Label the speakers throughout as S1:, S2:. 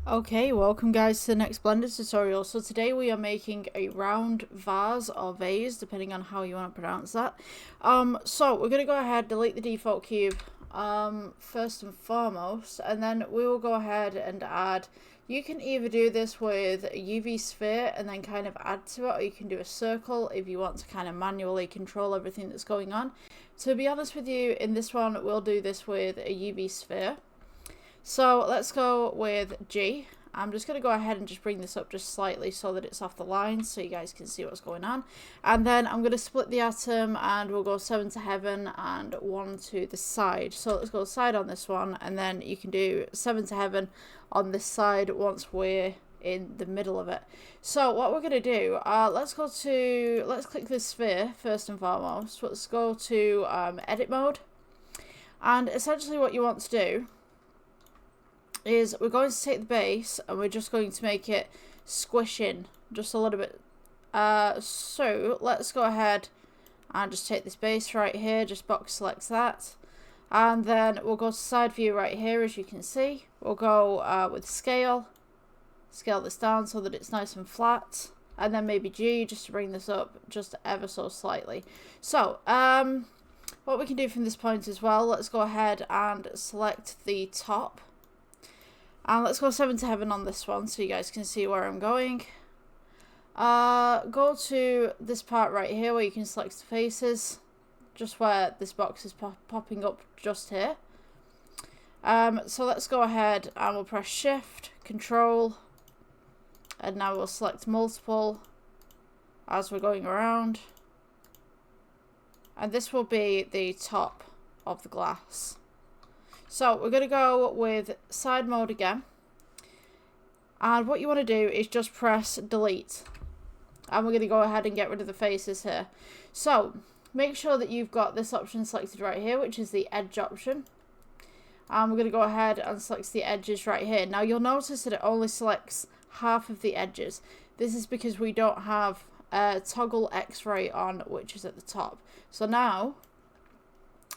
S1: Okay, welcome guys to the next Blender tutorial. So today we are making a round vase or vase, depending on how you want to pronounce that. So we're going to go ahead, delete the default cube first and foremost, and then we will go ahead and add, you can either do this with a UV sphere and then kind of add to it, or you can do a circle if you want to kind of manually control everything that's going on. To be honest with you, in this one we'll do this with a UV sphere. So let's go with G. I'm just going to go ahead and just bring this up just slightly so that it's off the line so you guys can see what's going on. And then I'm going to split the atom and we'll go 7 to heaven and 1 to the side. So let's go side on this one, and then you can do 7 to heaven on this side once we're in the middle of it. So what we're going to do, let's click this sphere first and foremost. Let's go to edit mode. And essentially what you want to do is we're going to take the base and we're just going to make it squish in just a little bit. So let's go ahead and just take this base right here, just box select that, and then we'll go to side view right here. As you can see, we'll go with scale this down so that it's nice and flat, and then maybe G just to bring this up just ever so slightly. So what we can do from this point as well, let's go ahead and select the top. And let's go 7 to heaven on this one so you guys can see where I'm going. Go to this part right here where you can select the faces, just where this box is popping up just here. So let's go ahead and we'll press Shift, Control, and now we'll select multiple as we're going around. And this will be the top of the glass. So we're going to go with side mode again. And what you want to do is just press delete. And we're going to go ahead and get rid of the faces here. So make sure that you've got this option selected right here, which is the edge option. And we're going to go ahead and select the edges right here. Now you'll notice that it only selects half of the edges. This is because we don't have toggle X-ray on, which is at the top. So now,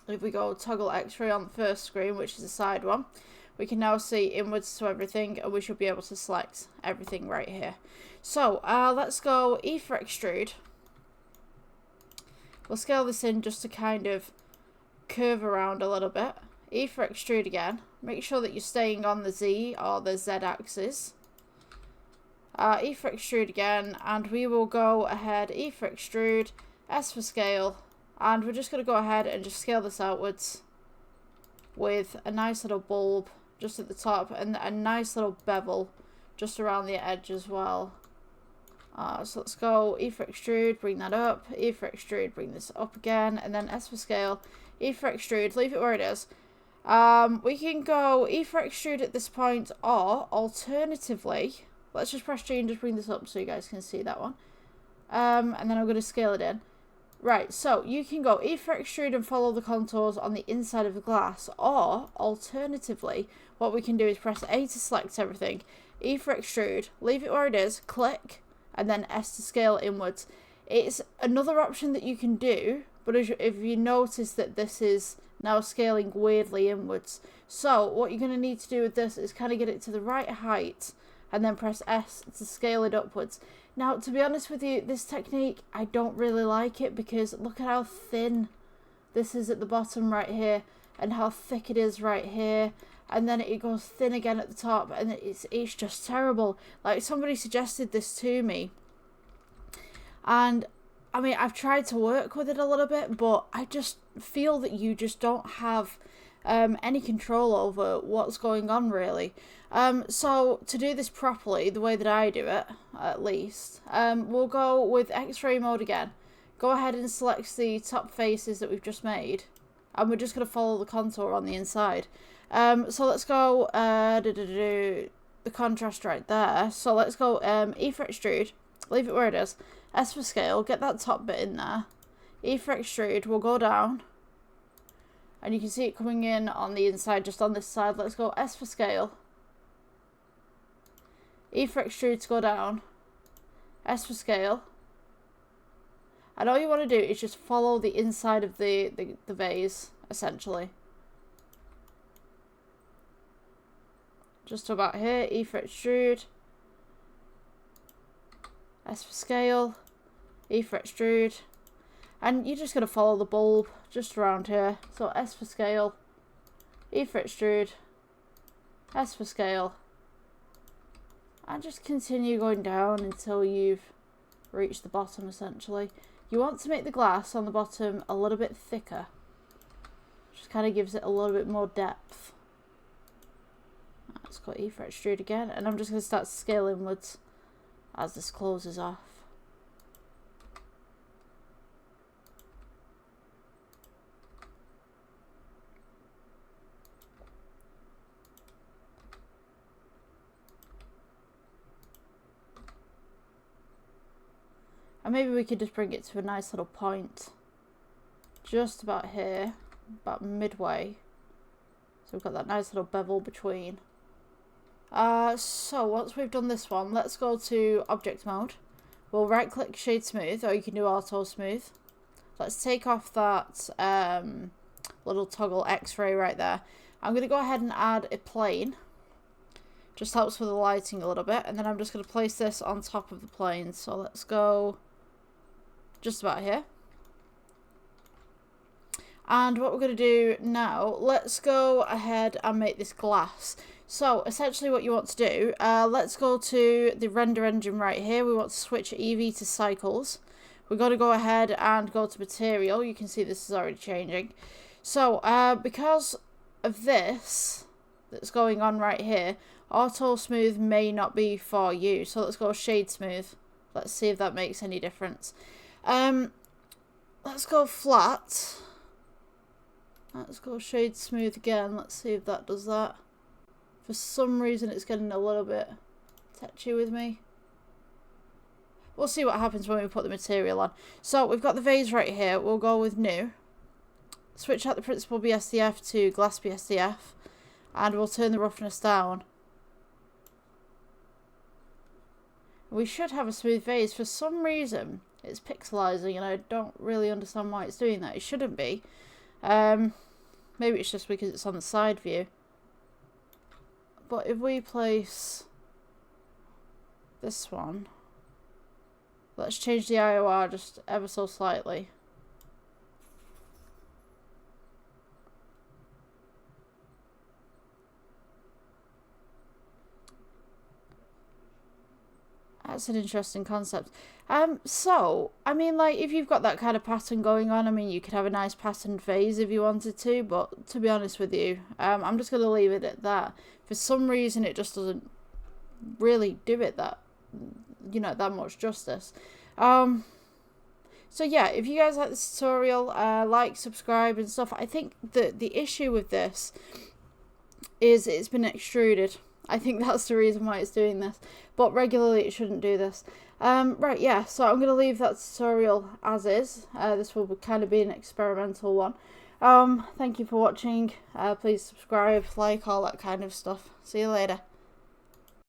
S1: if we go toggle X-ray on the first screen, which is the side one, we can now see inwards to everything, and we should be able to select everything right here. So let's go E for extrude. We'll scale this in just to kind of curve around a little bit. E for extrude again. Make sure that you're staying on the Z or the Z axis. E for extrude again, and we will go ahead, E for extrude, S for scale. And we're just going to go ahead and just scale this outwards with a nice little bulb just at the top and a nice little bevel just around the edge as well. So let's go E for extrude, bring that up, E for extrude, bring this up again, and then S for scale, E for extrude, leave it where it is. We can go E for extrude at this point, or alternatively, let's just press G and just bring this up so you guys can see that one. And then I'm going to scale it in. Right, so you can go E for extrude and follow the contours on the inside of the glass, or alternatively, what we can do is press A to select everything, E for extrude, leave it where it is, click, and then S to scale inwards. It's another option that you can do, but if you notice that this is now scaling weirdly inwards. So what you're going to need to do with this is kind of get it to the right height, and then press S to scale it upwards. Now, to be honest with you, this technique, I don't really like it because look at how thin this is at the bottom right here and how thick it is right here. And then it goes thin again at the top, and it's just terrible. Like, somebody suggested this to me. And, I mean, I've tried to work with it a little bit, but I just feel that you just don't have any control over what's going on, really. So to do this properly, the way that I do it, at least, we'll go with X-ray mode again. Go ahead and select the top faces that we've just made, and we're just going to follow the contour on the inside. So let's go the contrast right there. So let's go E for extrude, leave it where it is, S for scale, get that top bit in there, E for extrude, we'll go down. And you can see it coming in on the inside, just on this side. Let's go S for scale. E for extrude to go down. S for scale. And all you want to do is just follow the inside of the vase, essentially. just about here. E for extrude. S for scale. E for extrude. And you're just going to follow the bulb just around here. So S for scale. E for extrude. S for scale. And just continue going down until you've reached the bottom, essentially. You want to make the glass on the bottom a little bit thicker. Just kind of gives it a little bit more depth. Let's go E for extrude again. And I'm just going to start scale inwards as this closes off. And maybe we could just bring it to a nice little point. Just about here. About midway. So we've got that nice little bevel between. So once we've done this one, let's go to object mode. We'll right click shade smooth, or you can do auto smooth. Let's take off that little toggle x-ray right there. I'm going to go ahead and add a plane. Just helps with the lighting a little bit. And then I'm just going to place this on top of the plane. So let's go just about here. And what we're going to do now, let's go ahead and make this glass. So essentially what you want to do, let's go to the render engine right here. We want to switch EV to cycles. We're going to go ahead and go to material. You can see this is already changing. So because of this that's going on right here, auto smooth may not be for you. So let's go shade smooth. Let's see if that makes any difference. Let's go flat. Let's go shade smooth again. Let's see if that does that. For some reason it's getting a little bit touchy with me. We'll see what happens when we put the material on. So we've got the vase right here. We'll go with new. Switch out the principal BSDF to glass BSDF. And we'll turn the roughness down. We should have a smooth vase. For some reason it's pixelizing and I don't really understand why it's doing that. It shouldn't be. Maybe it's just because it's on the side view. But if we place this one, let's change the IOR just ever so slightly. That's an interesting concept. So, I mean, like, if you've got that kind of pattern going on, I mean, you could have a nice patterned vase if you wanted to, but to be honest with you, I'm just going to leave it at that. For some reason, it just doesn't really do it that, you know, that much justice. So yeah, if you guys like this tutorial, like, subscribe and stuff. I think the issue with this is it's been extruded. I think that's the reason why it's doing this. But regularly it shouldn't do this. Right, yeah, so I'm going to leave that tutorial as is. This will kind of be an experimental one. Thank you for watching. Please subscribe, like, all that kind of stuff. See you later.